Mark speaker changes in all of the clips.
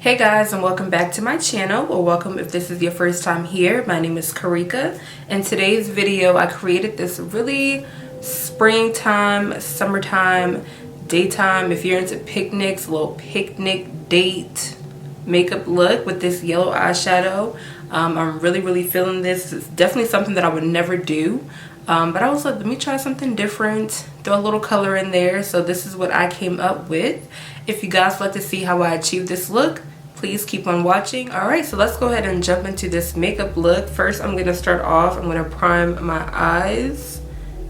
Speaker 1: Hey guys, and welcome back to my channel, or welcome if this is your first time here. My name is Karika. In today's video I created this really springtime, summertime, daytime, if you're into picnics, a little picnic date makeup look with this yellow eyeshadow. I'm really feeling this. It's definitely something that I would never do, but I was like, let me try something different, throw a little color in there. So this is what I came up with. If you guys like to see how I achieved this look, please keep on watching. All right, so let's go ahead and jump into this makeup look. First, I'm gonna start off, I'm gonna prime my eyes,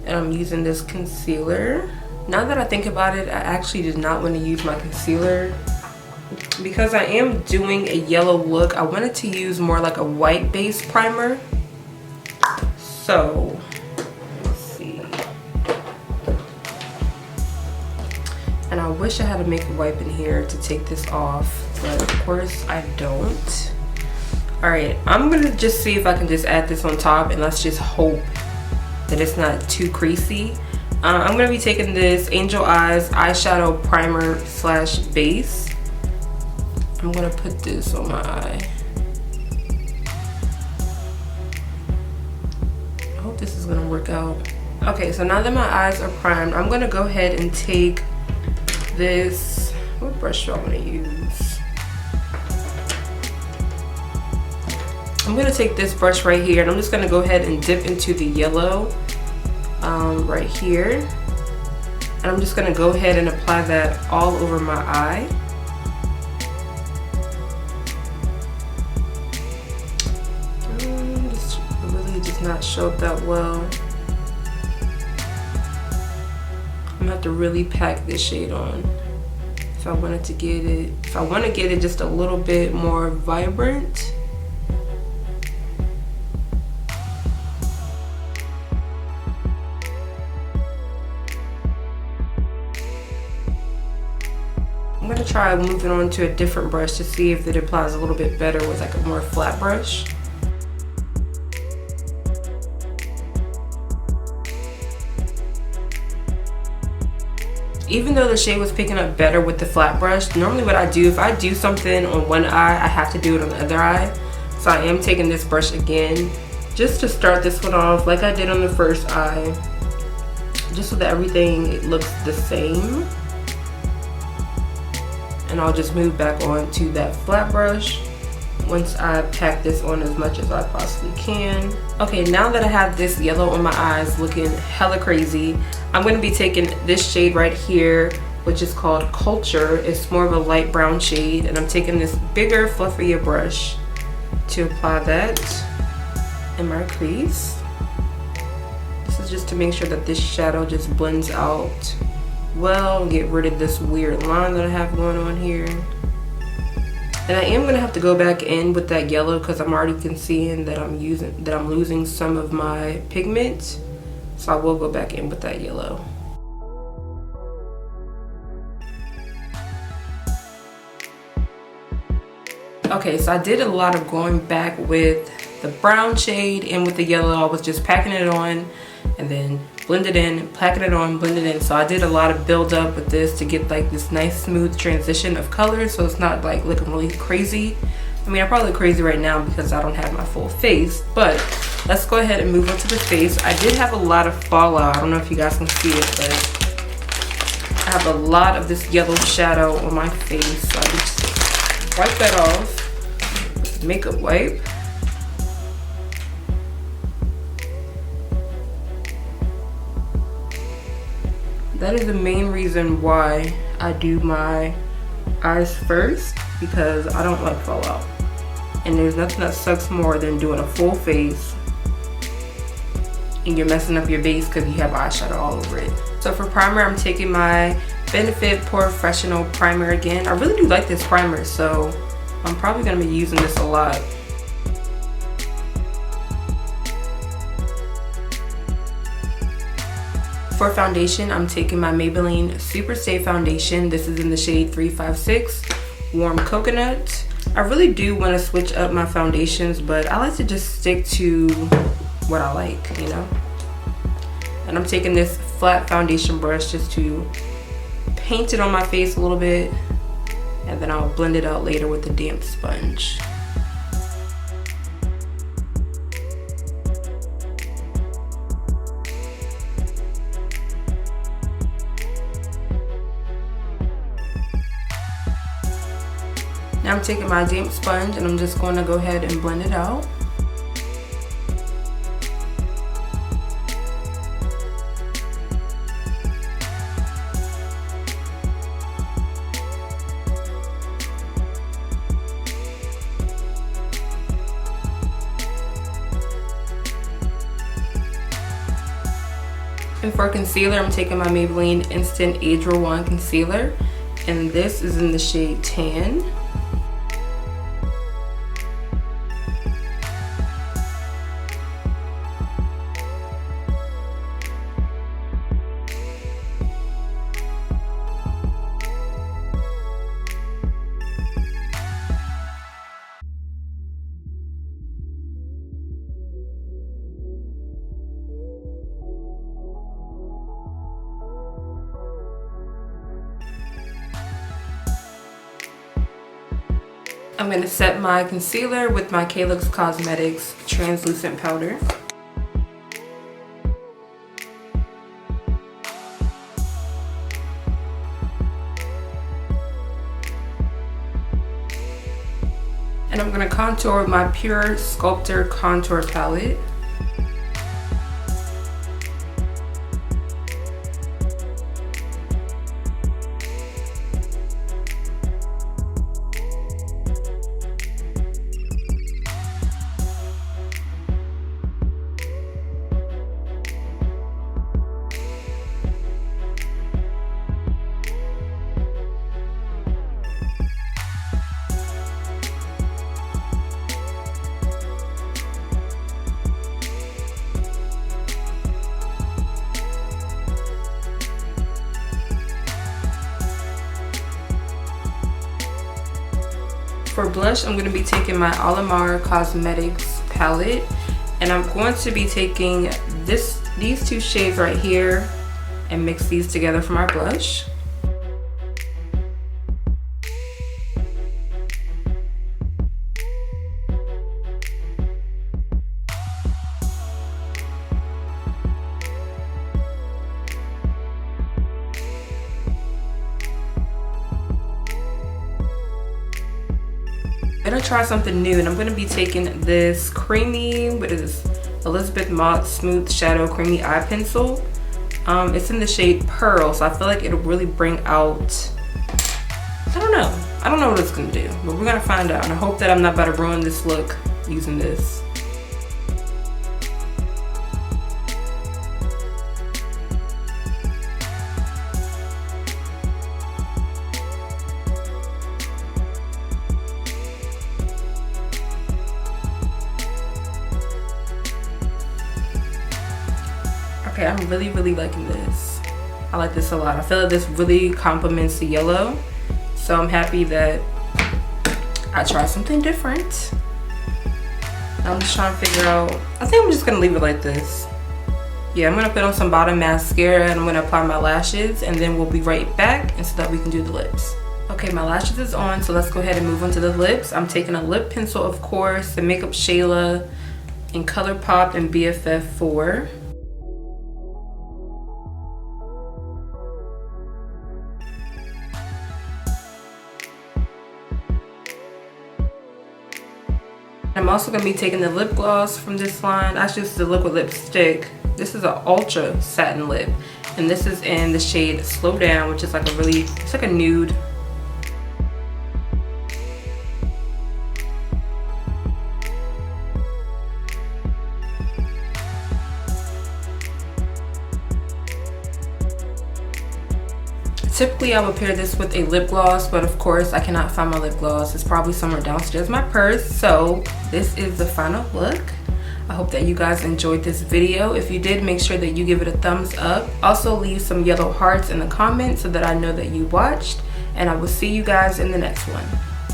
Speaker 1: and I'm using this concealer. Now that I think about it, I actually did not want to use my concealer because I am doing a yellow look. I wanted to use more like a white base primer. So let's see. And I wish I had a makeup wipe in here to take this off, but of course I don't. All right, I'm gonna just see if I can just add this on top, and let's just hope that it's not too creasy. I'm gonna be taking this Angel Eyes eyeshadow primer slash base. I'm gonna put this on my eye. I hope this is gonna work out. Okay, so now that my eyes are primed, I'm gonna go ahead and take this, what brush do I want to use? I'm going to take this brush right here, and I'm just going to go ahead and dip into the yellow right here, and I'm just going to go ahead and apply that all over my eye. This really does not show up that well. I'm gonna have to really pack this shade on if I wanted to get it. If I want to get it just a little bit more vibrant. I'm gonna try moving on to a different brush to see if it applies a little bit better with like a more flat brush. Even though the shade was picking up better with the flat brush, normally what I do, if I do something on one eye, I have to do it on the other eye. So I am taking this brush again, just to start this one off like I did on the first eye, just so that everything looks the same. And I'll just move back on to that flat brush once I pack this on as much as I possibly can. Okay, now that I have this yellow on my eyes looking hella crazy, I'm going to be taking this shade right here, which is called Culture. It's more of a light brown shade, and I'm taking this bigger, fluffier brush to apply that in my crease. This is just to make sure that this shadow just blends out well and get rid of this weird line that I have going on here. And I am gonna have to go back in with that yellow because I'm already seeing that I'm losing some of my pigment. So I will go back in with that yellow. Okay, so I did a lot of going back with the brown shade and with the yellow. I was just packing it on and then blend it in, packing it on, blend it in. So I did a lot of build up with this to get like this nice smooth transition of color, so it's not like looking really crazy. I mean, I'm probably crazy right now because I don't have my full face, but let's go ahead and move on to the face. I did have a lot of fallout. I don't know if you guys can see it, but I have a lot of this yellow shadow on my face. So I just wipe that off with a makeup wipe. That is the main reason why I do my eyes first, because I don't like fallout. And there's nothing that sucks more than doing a full face and you're messing up your base because you have eyeshadow all over it. So for primer, I'm taking my Benefit Professional Primer again. I really do like this primer, so I'm probably gonna be using this a lot. For foundation, I'm taking my Maybelline Super Stay Foundation. This is in the shade 356, Warm Coconut. I really do want to switch up my foundations, but I like to just stick to what I like, you know? And I'm taking this flat foundation brush just to paint it on my face a little bit. and then I'll blend it out later with a damp sponge. Now I'm taking my damp sponge and I'm just going to go ahead and blend it out. And for concealer, I'm taking my Maybelline Instant Age Rewind Concealer, and this is in the shade Tan. I'm going to set my concealer with my Calyx Cosmetics translucent powder. And I'm going to contour with my Pure Sculptor Contour Palette. For blush, I'm going to be taking my Alamar Cosmetics palette, and I'm going to be taking these two shades right here and mix these together for my blush. I'm gonna try something new, and I'm gonna be taking this creamy, what is this, Elizabeth Mott Smooth Shadow Creamy Eye Pencil. It's in the shade Pearl, so I feel like it'll really bring out, I don't know what it's gonna do, but we're gonna find out, and I hope that I'm not about to ruin this look using this. Okay, I'm really liking this. I like this a lot. I feel like this really complements the yellow. So I'm happy that I tried something different. I'm just trying to figure out, I think I'm just gonna leave it like this. Yeah, I'm gonna put on some bottom mascara and I'm gonna apply my lashes, and then we'll be right back and so that we can do the lips. Okay, my lashes is on, so let's go ahead and move on to the lips. I'm taking a lip pencil, of course, the Makeup Shayla in ColourPop and BFF4. I'm also going to be taking the lip gloss from this line. Actually, this is a liquid lipstick. This is an Ultra Satin Lip, and this is in the shade Slow Down, which is like a really, it's like a nude. Typically, I would pair this with a lip gloss, but of course, I cannot find my lip gloss. It's probably somewhere downstairs in my purse. So this is the final look. I hope that you guys enjoyed this video. If you did, make sure that you give it a thumbs up. Also, leave some yellow hearts in the comments so that I know that you watched. And I will see you guys in the next one.